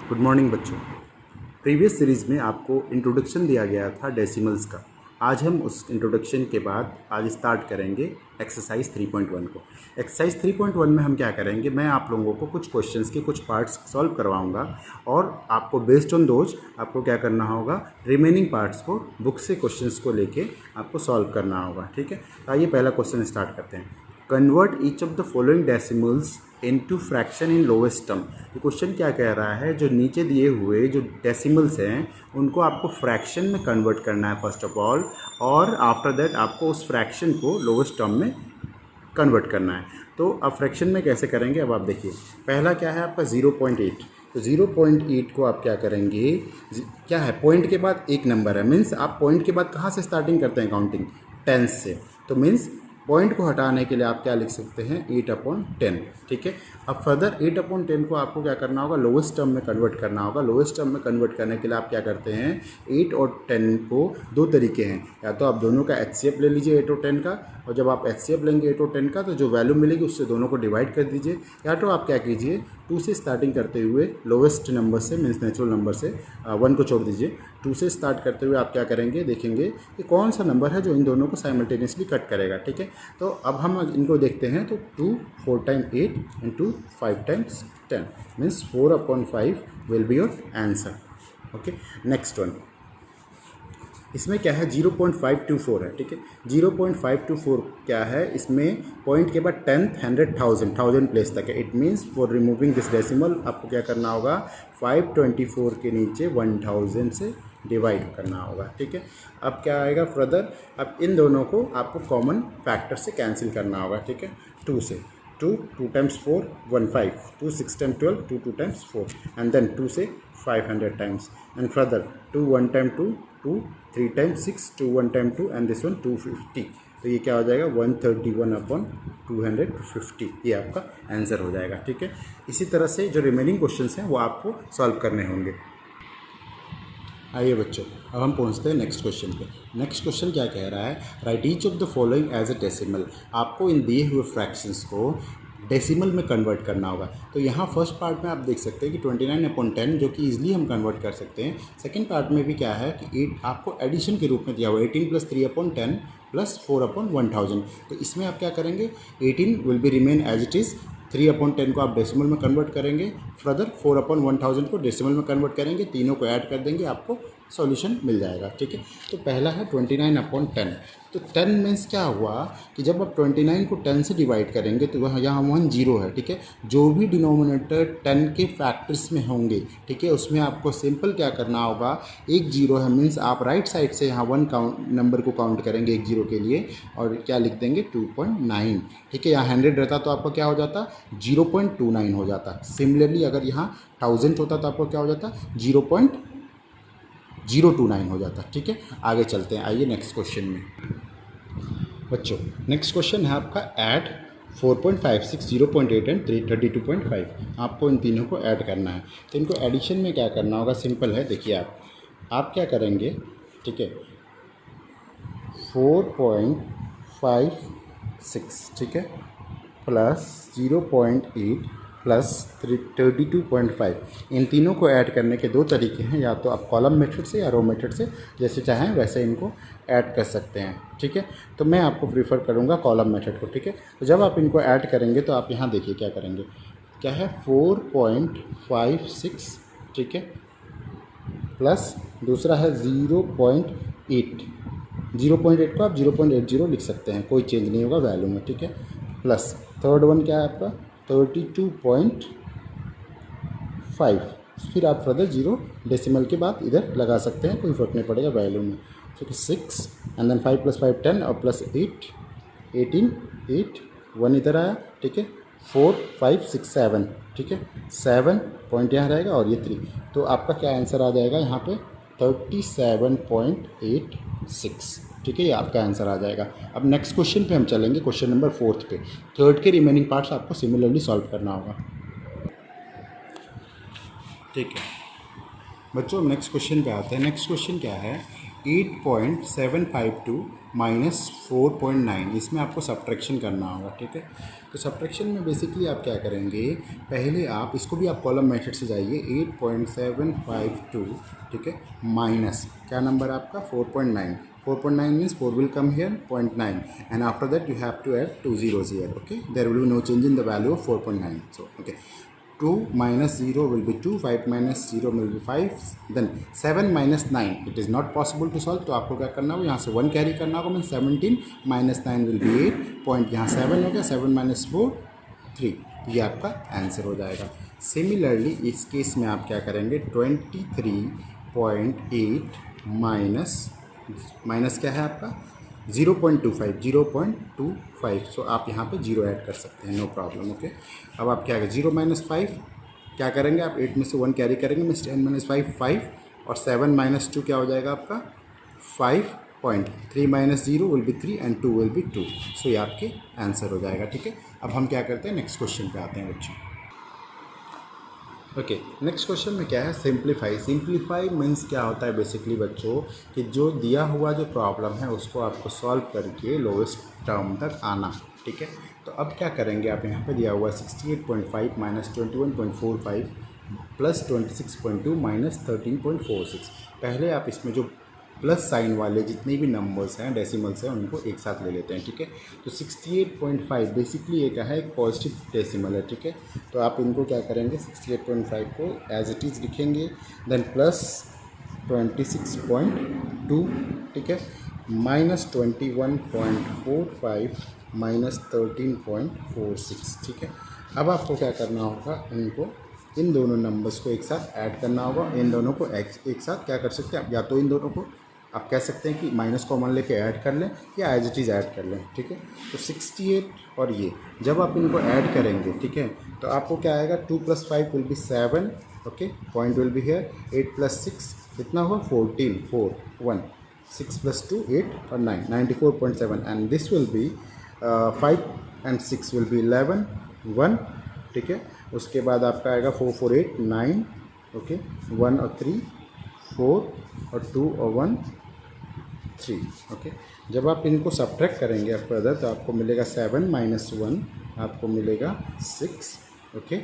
Good morning बच्चों। Previous series में आपको इंट्रोडक्शन दिया गया था डेसिमल्स का। आज हम उस इंट्रोडक्शन के बाद आज स्टार्ट करेंगे एक्सरसाइज 3.1 को। एक्सरसाइज 3.1 में हम क्या करेंगे, मैं आप लोगों को कुछ क्वेश्चंस के कुछ पार्ट्स सॉल्व करवाऊंगा और आपको बेस्ड ऑन दोज आपको क्या करना होगा, रिमेनिंग पार्ट्स को बुक से क्वेश्चंस को लेके आपको सॉल्व करना होगा। ठीक है, तो आइए पहला क्वेश्चन स्टार्ट करते हैं। Convert each of the following decimals into fraction in lowest term. ये क्वेश्चन क्या कह रहा है, जो नीचे दिए हुए जो डेसिमल्स हैं उनको आपको फ्रैक्शन में कन्वर्ट करना है फर्स्ट ऑफ ऑल, और आफ्टर दैट आपको उस फ्रैक्शन को लोवेस्ट टर्म में कन्वर्ट करना है। तो अब फ्रैक्शन में कैसे करेंगे, अब आप देखिए। पहला क्या है आपका 0.8, तो 0.8 को आप क्या करेंगे, क्या है पॉइंट के बाद एक नंबर है, मीन्स आप पॉइंट के बाद कहाँ से स्टार्टिंग करते हैं काउंटिंग, 10 से। तो मीन्स पॉइंट को हटाने के लिए आप क्या लिख सकते हैं, 8/10। ठीक है, अब फर्दर 8/10 को आपको क्या करना होगा, लोवेस्ट टर्म में कन्वर्ट करना होगा। लोवेस्ट टर्म में कन्वर्ट करने के लिए आप क्या करते हैं, 8 और 10 को दो तरीके हैं, या तो आप दोनों का HCF ले लीजिए 8 और 10 का, और जब आप HCF लेंगे 8 और 10 का तो जो वैल्यू मिलेगी उससे दोनों को डिवाइड कर दीजिए, या तो आप क्या कीजिए 2 से स्टार्टिंग करते हुए लोवेस्ट नंबर से, मीन्स नेचुरल नंबर से 1 को छोड़ दीजिए, 2 से स्टार्ट करते हुए आप क्या करेंगे, देखेंगे कि कौन सा नंबर है जो इन दोनों को साइमल्टेनियसली कट करेगा। ठीक है, तो अब हम इनको देखते हैं। तो 2 4 time 8 into 5 times 10 means 4/5 will be your answer. Okay, next one, इसमें क्या है 0.524 है। ठीक है, 0.524 क्या है, इसमें पॉइंट के बाद 10, 100, 1000 प्लेस तक है। It means for removing this decimal आपको क्या करना होगा, 524 के नीचे 1000 से डिवाइड करना होगा। ठीक है, अब क्या आएगा फर्दर, अब इन दोनों को आपको कॉमन फैक्टर से कैंसिल करना होगा। ठीक है, 2 से 2 times 4 15, 2 6 time 12, 2 times 4, and then 2 से 500 times, and further 2 1 time 2 2 3 times 6 2 1 time 2, and this one 250। तो ये क्या हो जाएगा, 131/250, ये आपका आंसर हो जाएगा। ठीक है, इसी तरह से जो रिमेनिंग क्वेश्चंस हैं वो आपको सॉल्व करने होंगे। आइए बच्चों, अब हम पहुंचते हैं नेक्स्ट क्वेश्चन पे। नेक्स्ट क्वेश्चन क्या कह रहा है, write each of the following as a decimal. आपको इन दिए हुए फ्रैक्शंस को डेसिमल में कन्वर्ट करना होगा। तो यहाँ फर्स्ट पार्ट में आप देख सकते हैं कि 29/10 जो कि ईजिली हम कन्वर्ट कर सकते हैं। सेकंड पार्ट में भी क्या है कि 8 आपको एडिशन के रूप में दिया हुआ, 18 + 3/10 + 4/1000। तो इसमें आप क्या करेंगे, 18 will be remain as it is, 3/10 को आप डेसिमल में कन्वर्ट करेंगे, फर्दर 4/1000 को डेसिमल में कन्वर्ट करेंगे, तीनों को ऐड कर देंगे, आपको सॉल्यूशन मिल जाएगा। ठीक है, तो पहला है 29/10। तो 10 मीन्स क्या हुआ कि जब आप 29 को 10 से डिवाइड करेंगे तो वहाँ यहाँ 1 0 है। ठीक है, जो भी डिनोमिनेटर 10 के फैक्टर्स में होंगे, ठीक है, उसमें आपको सिंपल क्या करना होगा, एक 0 है मीन्स आप राइट साइड से यहाँ 1 काउंट नंबर को काउंट करेंगे एक 0 के लिए, और क्या लिख देंगे 2.9। ठीक है, यहाँ 100 रहता तो आपका क्या हो जाता, 0.29 हो जाता। सिमिलरली अगर यहाँ 1000 होता तो आपको क्या हो जाता, 0.029 हो जाता। ठीक है, आगे चलते हैं। आइए नेक्स्ट क्वेश्चन में बच्चों, नेक्स्ट क्वेश्चन है आपका ऐड 4.56, 0.8 एंड 32.5। आपको इन तीनों को ऐड करना है। तो इनको एडिशन में क्या करना होगा, सिंपल है, देखिए आप क्या करेंगे। ठीक है, 4.56, ठीक है, प्लस 0.8 प्लस 32.5, इन तीनों को ऐड करने के दो तरीके हैं, या तो आप कॉलम मेथड से या रो मेथड से, जैसे चाहें वैसे इनको ऐड कर सकते हैं। ठीक है, तो मैं आपको प्रीफर करूंगा कॉलम मेथड को। ठीक है, तो जब आप इनको ऐड करेंगे तो आप यहाँ देखिए क्या करेंगे, क्या है 4.56, ठीक है, प्लस दूसरा है 0.8, 0.8 को आप 0.80 लिख सकते हैं, कोई चेंज नहीं होगा वैल्यू में। ठीक है, प्लस थर्ड वन क्या है आपका 32.5, फिर आप फर्दर 0 डेसिमल के बाद इधर लगा सकते हैं, कोई फर्क नहीं पड़ेगा वैल्यू में। ठीक है, 6 एंड देन 5 + 5 10 और प्लस 8 18 8 1 इधर आया। ठीक है, 4 5 6 7, ठीक है, 7 पॉइंट यहाँ रहेगा और ये 3, तो आपका क्या आंसर आ जाएगा यहाँ पे 37.86। ठीक है, ये आपका आंसर आ जाएगा। अब नेक्स्ट क्वेश्चन पे हम चलेंगे, क्वेश्चन नंबर 4 पे। थर्ड के रिमेनिंग पार्ट्स आपको सिमिलरली सॉल्व करना होगा। ठीक है बच्चों, नेक्स्ट क्वेश्चन पे आते हैं। नेक्स्ट क्वेश्चन क्या है, 8.752 माइनस 4.9, इसमें आपको सब्ट्रैक्शन करना होगा, ठीक है। तो सब्ट्रैक्शन में बेसिकली आप क्या करेंगे, पहले आप इसको भी आप कॉलम मेथड से जाइए, 8.752, ठीक है, माइनस क्या नंबर आपका 4.9, 4.9 means 4 will come here 0.9 and after that you have to add 2 zeros here, okay, there will be no change in the value of 4.9. So okay, 2 minus 0 will be 2, 5 minus 0 will be 5, then 7 minus 9 it is not possible to solve, तो आपको क्या करना होगा, यहाँ से 1 carry करना होगा, mean 17 minus 9 will be 8 point, यहाँ 7 हो गया, 7 minus 4 3, ये आपका आंसर हो जाएगा। सिमिलरली इस केस में आप क्या करेंगे, 23.8 माइनस क्या है आपका 0.25, 0.25, सो आप यहाँ पे 0 ऐड कर सकते हैं, नो प्रॉब्लम, ओके। अब आप क्या करें, 0 minus 5 क्या करेंगे, आप 8 में से 1 कैरी करेंगे, मीन्स 10 minus 5 5, और 7 minus 2 क्या हो जाएगा आपका 5. 3 minus 0 will be 3 and 2 will be 2, सो ये आपके आंसर हो जाएगा, ठीक है। अब हम क्या करते हैं, नेक्स्ट क्वेश्चन पे आते हैं बच्चों। ओके, नेक्स्ट क्वेश्चन में क्या है, सिंप्लीफाई। सिंप्लीफाई मीन्स क्या होता है बेसिकली बच्चों, कि जो दिया हुआ जो प्रॉब्लम है उसको आपको सॉल्व करके लोएस्ट टर्म तक आना, ठीक है। तो अब क्या करेंगे, आप यहाँ पे दिया हुआ 68.5 माइनस 21.45 प्लस 26.2 माइनस 13.46। पहले आप इसमें जो प्लस साइन वाले जितने भी नंबर्स हैं, डेसिमल्स हैं, उनको एक साथ ले लेते हैं, ठीक है। तो 68.5 बेसिकली ये क्या है, एक पॉजिटिव डेसिमल है, ठीक है। तो आप इनको क्या करेंगे, 68.5 को एज इट इज़ लिखेंगे, देन प्लस 26.2, ठीक है, माइनस 21.45 माइनस 13.46, ठीक है। अब आपको क्या करना होगा, इनको इन दोनों नंबर्स को एक साथ ऐड करना होगा, इन दोनों को एक साथ क्या कर सकते हैं आप, या तो इन दोनों को आप कह सकते हैं कि माइनस कॉमन लेके ऐड कर लें, या एज इट इज़ ऐड कर लें, ठीक है। तो 68 और ये जब आप इनको ऐड करेंगे, ठीक है, तो आपको क्या आएगा, 2 + 5 will be 7, okay, point will be here, 8 + 6 कितना हुआ 14, 4 1, 6 + 2 8 और 9 94.7, and this will be 5 and 6 will be 11 1, ठीक है। उसके बाद आपका आएगा 4 4 8 9, ओके, 1 और 3 4 और 2 और 1 3, ओके। जब आप इनको सब्ट्रैक्ट करेंगे अब फर्दर, तो आपको मिलेगा 7 माइनस 1 आपको मिलेगा 6, ओके।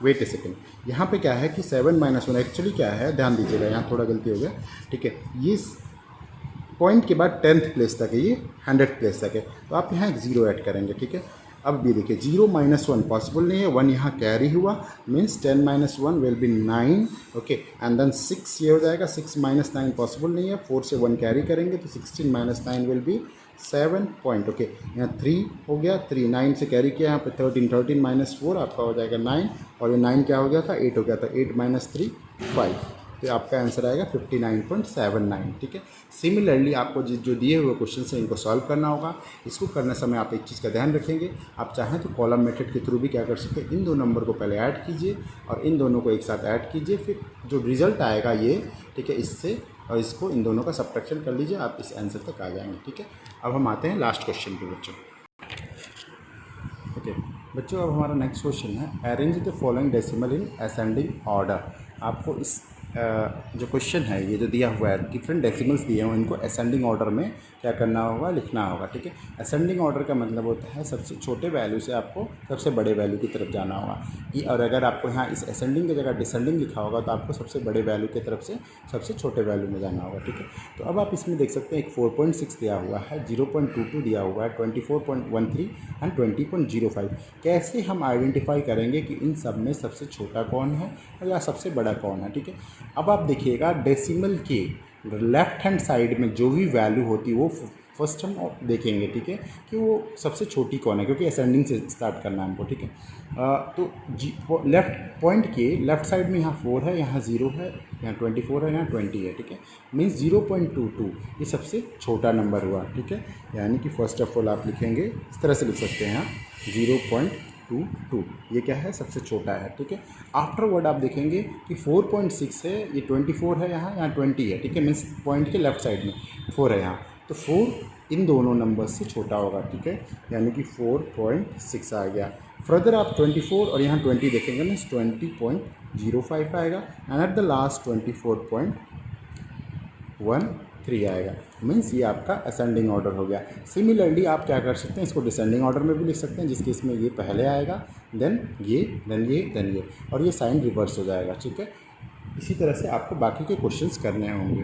वेट ए सेकेंड, यहाँ पे क्या है कि 7 माइनस 1 एक्चुअली क्या है, ध्यान दीजिएगा, यहाँ थोड़ा गलती हो गया, ठीक है। ये पॉइंट के बाद 10th प्लेस तक है, ये 100th प्लेस तक है, तो आप यहाँ एक 0 ऐड करेंगे, ठीक है। अब भी देखिए 0 माइनस 1 पॉसिबल नहीं है, 1 यहाँ कैरी हुआ, means 10 minus 1 will be 9, okay, and then 6 ये हो जाएगा, 6 माइनस 9 पॉसिबल नहीं है, 4 से 1 कैरी करेंगे तो 16 minus 9 will be 7 point, okay. यहाँ 3 हो गया, 3 9 से कैरी किया, यहाँ पे 13 माइनस 4 आपका हो जाएगा 9, और ये 9 क्या हो गया था, 8 हो गया था, 8 माइनस 3 5, तो आपका आंसर आएगा 59.79, ठीक है। सिमिलरली आपको जो दिए हुए क्वेश्चन हैं इनको सॉल्व करना होगा। इसको करने समय आप एक चीज़ का ध्यान रखेंगे, आप चाहें तो कॉलम मेथड के थ्रू भी क्या कर सकते हैं, इन दो नंबर को पहले ऐड कीजिए और इन दोनों को एक साथ ऐड कीजिए, फिर जो रिजल्ट आएगा ये, ठीक है, इससे और इसको इन दोनों का सब्ट्रैक्शन कर लीजिए, आप इस आंसर तक आ जाएंगे, ठीक है। अब हम आते हैं लास्ट क्वेश्चन पे बच्चों। ओके बच्चों, अब हमारा नेक्स्ट क्वेश्चन है, arrange the following decimal in ascending order. आपको इस जो क्वेश्चन है, ये जो दिया हुआ है, डिफरेंट डेसिमल्स दिए हैं, इनको असेंडिंग ऑर्डर में क्या करना होगा, लिखना होगा, ठीक है। असेंडिंग ऑर्डर का मतलब होता है सबसे छोटे वैल्यू से आपको सबसे बड़े वैल्यू की तरफ जाना होगा, और अगर आपको यहाँ इस असेंडिंग की जगह डिसेंडिंग लिखा होगा तो आपको सबसे बड़े वैल्यू की तरफ से सबसे छोटे वैल्यू में जाना होगा, ठीक है। तो अब आप इसमें देख सकते हैं एक 4.6 दिया हुआ है, 0.22 दिया हुआ है, 24.13 एंड 20.05। कैसे हम आइडेंटिफाई करेंगे कि इन सब में सबसे छोटा कौन है और या सबसे बड़ा कौन है, ठीक है। अब आप देखिएगा डेसिमल के लेफ्ट हैंड साइड में जो भी वैल्यू होती है वो फर्स्ट हम देखेंगे, ठीक है, कि वो सबसे छोटी कौन है, क्योंकि असेंडिंग से स्टार्ट करना है हमको, ठीक है। तो लेफ्ट पॉइंट के लेफ्ट साइड में यहाँ 4 है, यहाँ 0 है, यहाँ 24 है, यहाँ 20 है, ठीक है। मीन्स 0.22 ये सबसे छोटा नंबर हुआ, ठीक है। यानी कि फर्स्ट ऑफ ऑल आप लिखेंगे, इस तरह से लिख सकते हैं यहाँ 0.22, ये क्या है, सबसे छोटा है, ठीक है। आफ्टर वर्ड आप देखेंगे कि 4.6 है, ये 24 है, यहाँ 20 है, ठीक है। मीन्स पॉइंट के लेफ्ट साइड में 4 है यहाँ, तो 4 इन दोनों नंबर से छोटा होगा, ठीक है, यानी कि 4.6 आ गया। फर्दर आप 24 और यहाँ 20 देखेंगे, मीन्स 20.05 आएगा, एंड एट द लास्ट 24.13 3 आएगा। मीन्स ये आपका असेंडिंग ऑर्डर हो गया। सिमिलरली आप क्या कर सकते हैं, इसको डिसेंडिंग ऑर्डर में भी लिख सकते हैं, जिस केस में ये पहले आएगा, देन ये, देन ये, देन ये, और ये साइन रिवर्स हो जाएगा। ठीक है, इसी तरह से आपको बाकी के क्वेश्चंस करने होंगे।